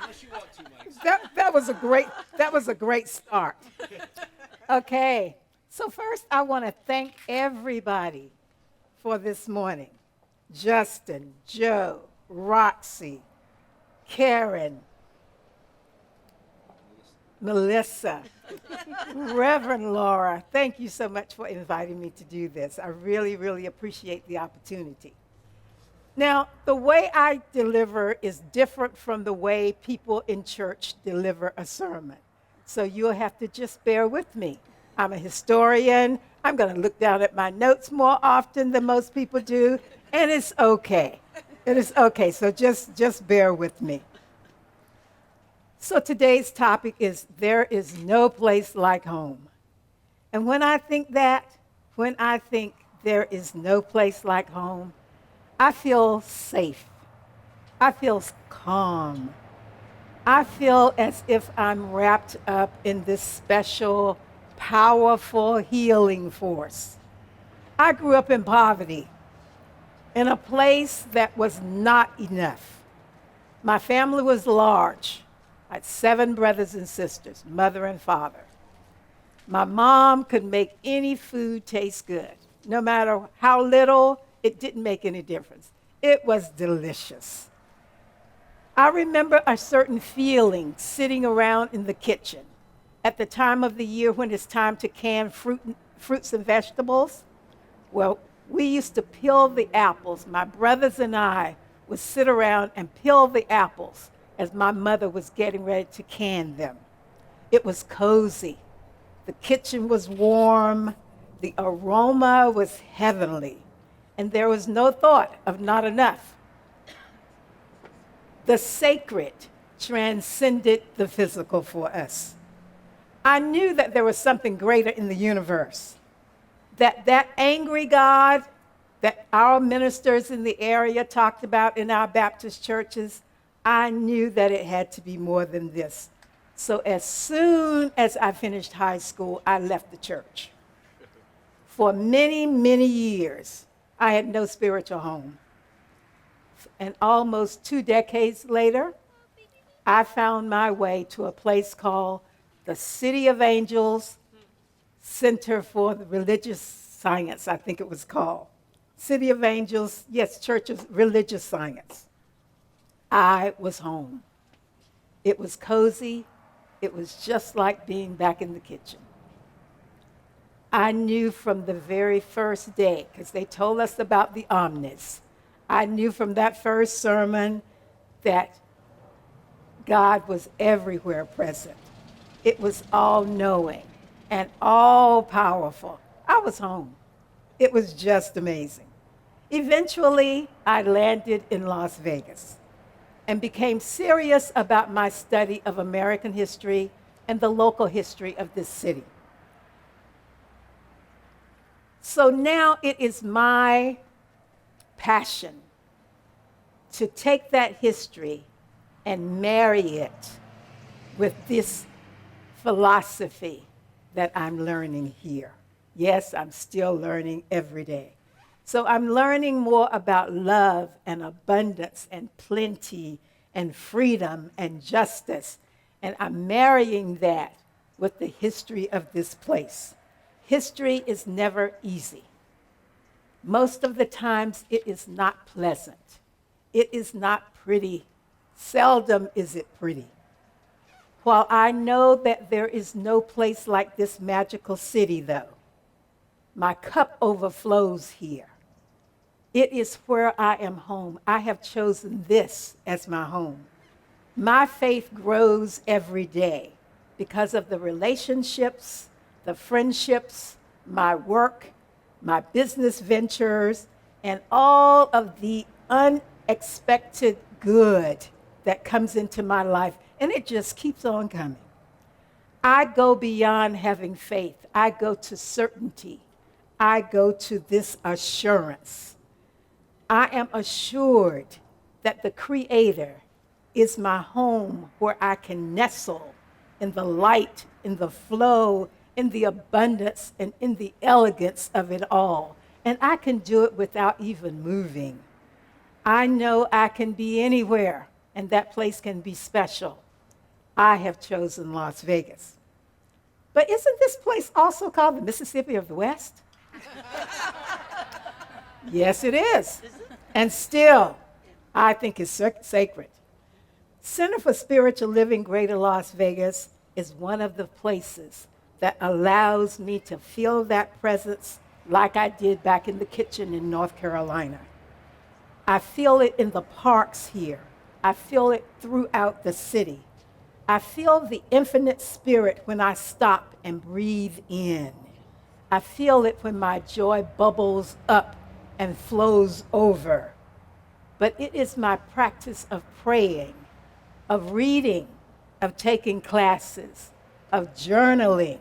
Unless you want to, Mike. That was a great start. Okay. So first I want to thank everybody for this morning. Justin, Joe, Roxy, Karen, Melissa, Reverend Laura, thank you so much for inviting me to do this. I really, really appreciate the opportunity. Now, the way I deliver is different from the way people in church deliver a sermon. So you'll have to just bear with me. I'm a historian. I'm going to look down at my notes more often than most people do, and it's okay. It is okay, so just bear with me. So today's topic is there is no place like home. And when I think there is no place like home, I feel safe. I feel calm. I feel as if I'm wrapped up in this special, powerful healing force. I grew up in poverty, in a place that was not enough. My family was large. I had 7 brothers and sisters, mother and father. My mom could make any food taste good. No matter how little, it didn't make any difference. It was delicious. I remember a certain feeling sitting around in the kitchen at the time of the year when it's time to can fruits and vegetables. Well, we used to peel the apples. My brothers and I would sit around and peel the apples as my mother was getting ready to can them. It was cozy. The kitchen was warm. The aroma was heavenly. And there was no thought of not enough. The sacred transcended the physical for us. I knew that there was something greater in the universe, that angry God that our ministers in the area talked about in our Baptist churches, I knew that it had to be more than this. So as soon as I finished high school, I left the church. For many, many years, I had no spiritual home. And almost 2 decades later, I found my way to a place called the City of Angels Center for the Religious Science, I think it was called. City of Angels, yes, Church of Religious Science. I was home. It was cozy. It was just like being back in the kitchen. I knew from the very first day, because they told us about the omnis, I knew from that first sermon that God was everywhere present. It was all-knowing and all-powerful. I was home. It was just amazing. Eventually, I landed in Las Vegas and became serious about my study of American history and the local history of this city. So now it is my passion to take that history and marry it with this philosophy that I'm learning here. Yes, I'm still learning every day. So I'm learning more about love and abundance and plenty and freedom and justice. And I'm marrying that with the history of this place. History is never easy. Most of the times it is not pleasant. It is not pretty. Seldom is it pretty. While I know that there is no place like this magical city, though, my cup overflows here. It is where I am home. I have chosen this as my home. My faith grows every day because of the relationships, the friendships, my work, my business ventures, and all of the unexpected good that comes into my life, and it just keeps on coming. I go beyond having faith. I go to certainty. I go to this assurance. I am assured that the Creator is my home where I can nestle in the light, in the flow, in the abundance, and in the elegance of it all. And I can do it without even moving. I know I can be anywhere, and that place can be special. I have chosen Las Vegas. But isn't this place also called the Mississippi of the West? Yes, it is. And still, I think it's sacred. Center for Spiritual Living Greater Las Vegas is one of the places that allows me to feel that presence like I did back in the kitchen in North Carolina. I feel it in the parks here. I feel it throughout the city. I feel the infinite spirit when I stop and breathe in. I feel it when my joy bubbles up and flows over. But it is my practice of praying, of reading, of taking classes, of journaling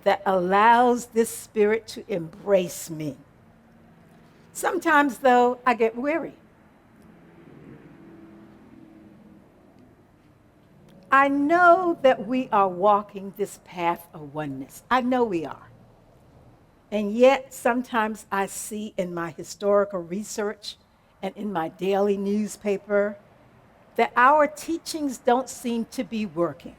that allows this spirit to embrace me. Sometimes, though, I get weary. I know that we are walking this path of oneness. I know we are. And yet, sometimes I see in my historical research and in my daily newspaper that our teachings don't seem to be working.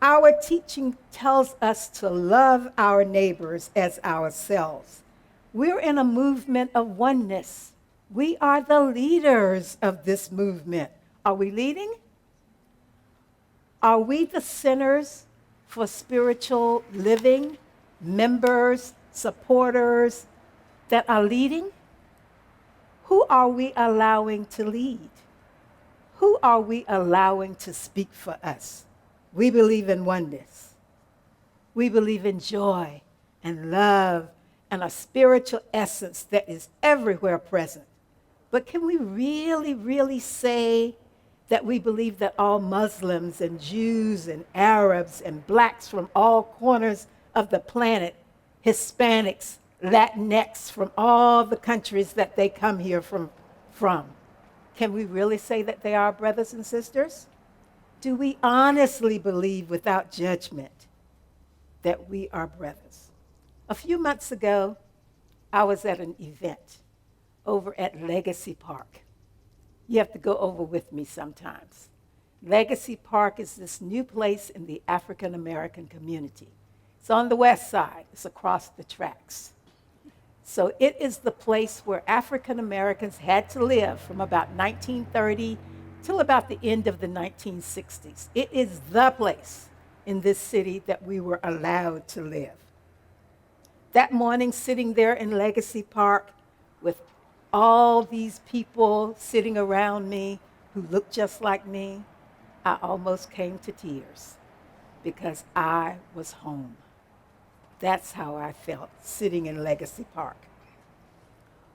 Our teaching tells us to love our neighbors as ourselves. We're in a movement of oneness. We are the leaders of this movement. Are we leading? Are we the centers for spiritual living, members, supporters that are leading? Who are we allowing to lead? Who are we allowing to speak for us? We believe in oneness. We believe in joy and love and a spiritual essence that is everywhere present. But can we really, really say that we believe that all Muslims and Jews and Arabs and blacks from all corners of the planet, Hispanics, Latinx from all the countries that they come here from, can we really say that they are brothers and sisters? Do we honestly believe without judgment that we are brothers? A few months ago, I was at an event over at Legacy Park. You have to go over with me sometimes. Legacy Park is this new place in the African American community. It's on the west side. It's across the tracks. So it is the place where African Americans had to live from about 1930 till about the end of the 1960s. It is the place in this city that we were allowed to live. That morning, sitting there in Legacy Park with all these people sitting around me who looked just like me, I almost came to tears because I was home. That's how I felt sitting in Legacy Park.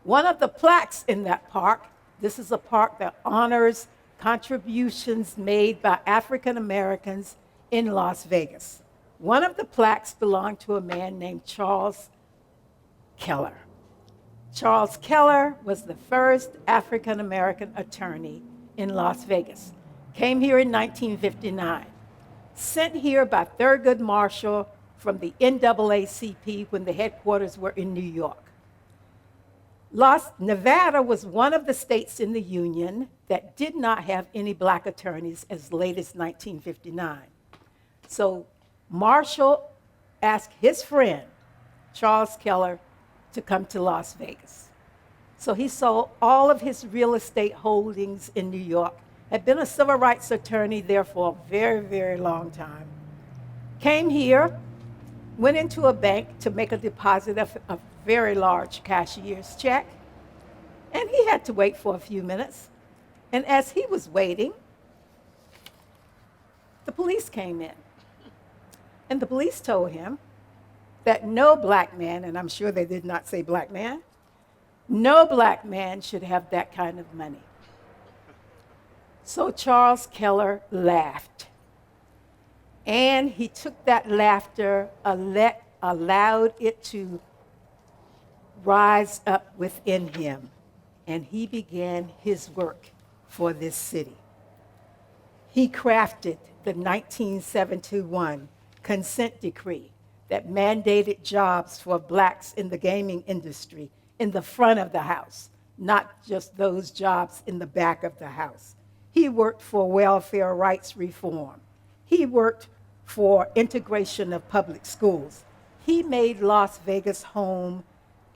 One of the plaques in that park, this is a park that honors contributions made by African Americans in Las Vegas. One of the plaques belonged to a man named Charles Keller. Charles Keller was the first African American attorney in Las Vegas. Came here in 1959. Sent here by Thurgood Marshall from the NAACP when the headquarters were in New York. Nevada was one of the states in the Union that did not have any black attorneys as late as 1959. So Marshall asked his friend, Charles Keller, to come to Las Vegas. So he sold all of his real estate holdings in New York, had been a civil rights attorney there for a very, very long time. Came here, went into a bank to make a deposit of a very large cashier's check, and he had to wait for a few minutes. And as he was waiting, the police came in. And the police told him that no black man, and I'm sure they did not say black man, no black man should have that kind of money. So Charles Keller laughed. And he took that laughter, allowed it to rise up within him, and he began his work for this city. He crafted the 1971 consent decree that mandated jobs for blacks in the gaming industry in the front of the house, not just those jobs in the back of the house. He worked for welfare rights reform. He worked for integration of public schools. He made Las Vegas home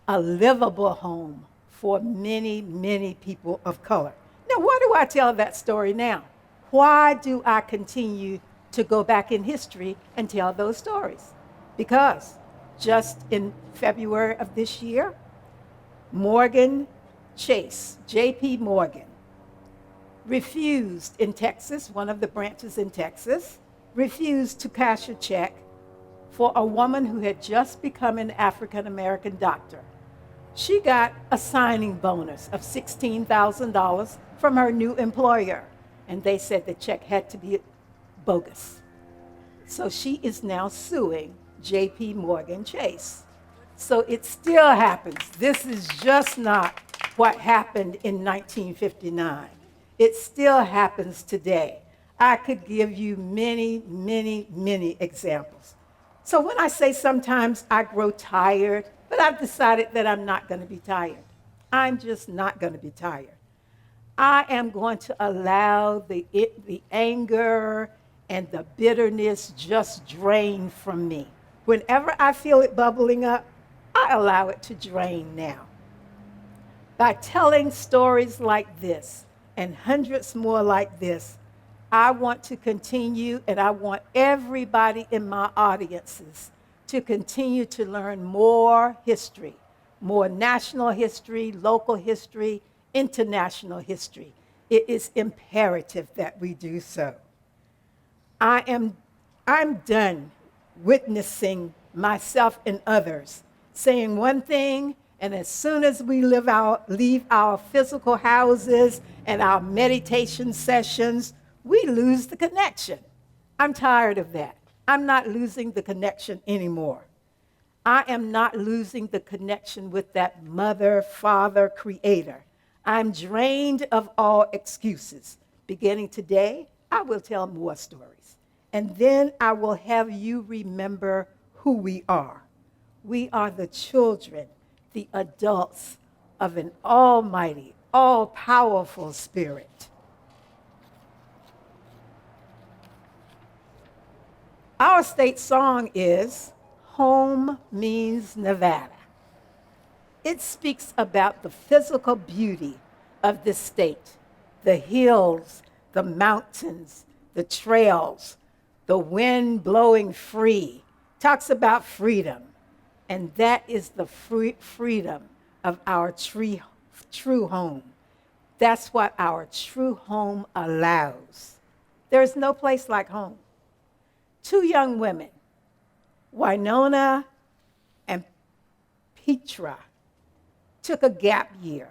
a livable home for many, many people of color. Now, why do I tell that story now? Why do I continue to go back in history and tell those stories? Because just in February of this year, Morgan Chase, J.P. Morgan, refused in Texas, one of the branches in Texas, refused to cash a check for a woman who had just become an African American doctor. She got a signing bonus of $16,000 from her new employer, and they said the check had to be bogus. So she is now suing J.P. Morgan Chase. So it still happens. This is just not what happened in 1959. It still happens today. I could give you many, many, many examples. So when I say sometimes I grow tired, but I've decided that I'm not going to be tired. I'm just not going to be tired. I am going to allow the anger and the bitterness just drain from me. Whenever I feel it bubbling up, I allow it to drain now. By telling stories like this and hundreds more like this, I want to continue, and I want everybody in my audiences to continue to learn more history, more national history, local history, international history. It is imperative that we do so. I'm done witnessing myself and others saying one thing, and as soon as we leave our physical houses and our meditation sessions, we lose the connection. I'm tired of that. I'm not losing the connection anymore. I am not losing the connection with that mother, father, creator. I'm drained of all excuses. Beginning today, I will tell more stories. And then I will have you remember who we are. We are the children, the adults of an almighty, all-powerful spirit. Our state song is Home Means Nevada. It speaks about the physical beauty of this state, the hills, the mountains, the trails, the wind blowing free. Talks about freedom, and that is the freedom of our true home. That's what our true home allows. There's no place like home. Two young women, Winona and Petra, took a gap year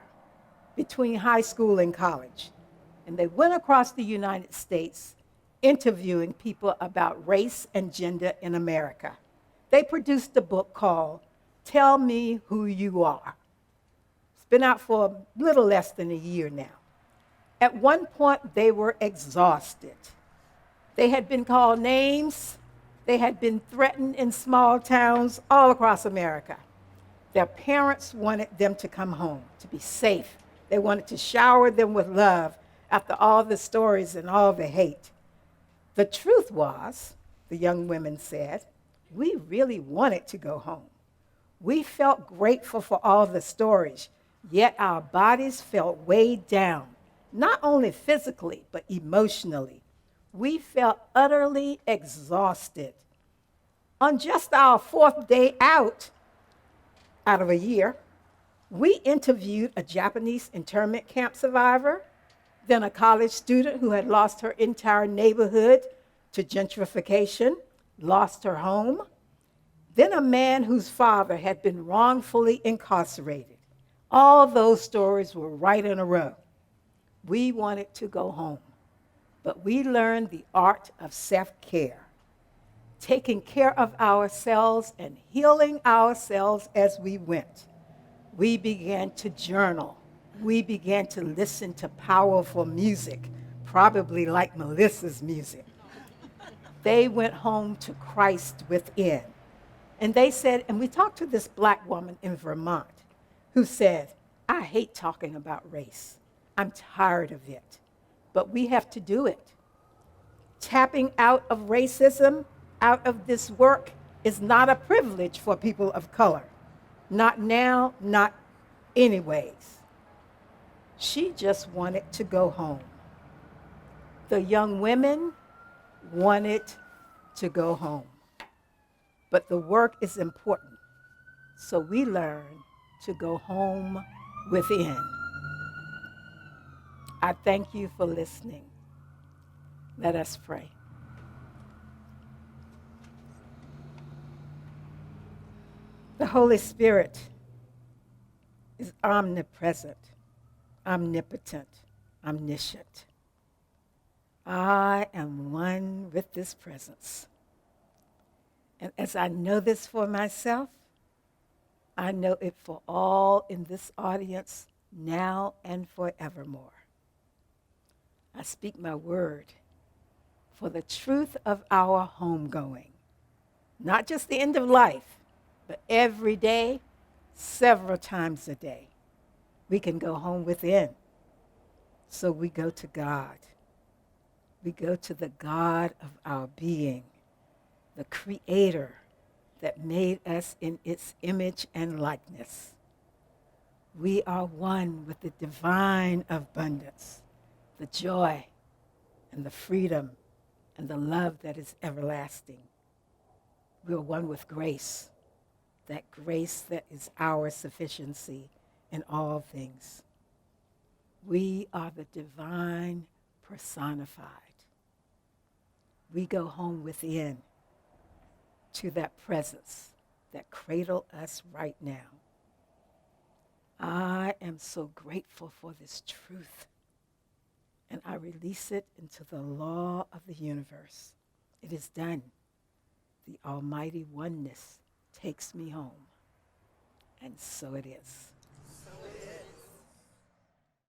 between high school and college, and they went across the United States interviewing people about race and gender in America. They produced a book called Tell Me Who You Are. It's been out for a little less than a year now. At one point, they were exhausted. They had been called names. They had been threatened in small towns all across America. Their parents wanted them to come home, to be safe. They wanted to shower them with love after all the stories and all the hate. The truth was, the young women said, we really wanted to go home. We felt grateful for all the stories, yet our bodies felt weighed down, not only physically, but emotionally. We felt utterly exhausted. On just our fourth day out of a year, we interviewed a Japanese internment camp survivor, then a college student who had lost her entire neighborhood to gentrification, lost her home, then a man whose father had been wrongfully incarcerated. All those stories were right in a row. We wanted to go home, but we learned the art of self-care, taking care of ourselves and healing ourselves as we went. We began to journal. We began to listen to powerful music, probably like Melissa's music. They went home to Christ within. And they said, and we talked to this black woman in Vermont who said, I hate talking about race. I'm tired of it. But we have to do it. Tapping out of racism, out of this work, is not a privilege for people of color. Not now, not anyways. She just wanted to go home. The young women wanted to go home. But the work is important. So we learn to go home within. I thank you for listening. Let us pray. The Holy Spirit is omnipresent, omnipotent, omniscient. I am one with this presence. And as I know this for myself, I know it for all in this audience now and forevermore. I speak my word for the truth of our homegoing, not just the end of life, but every day, several times a day. We can go home within. So we go to God. We go to the God of our being, the Creator that made us in its image and likeness. We are one with the divine abundance, the joy and the freedom and the love that is everlasting. We are one with grace, that grace that is our sufficiency in all things. We are the divine personified. We go home within to that presence that cradle us right now. I am so grateful for this truth, and I release it into the law of the universe. It is done. The almighty oneness takes me home, and so it is.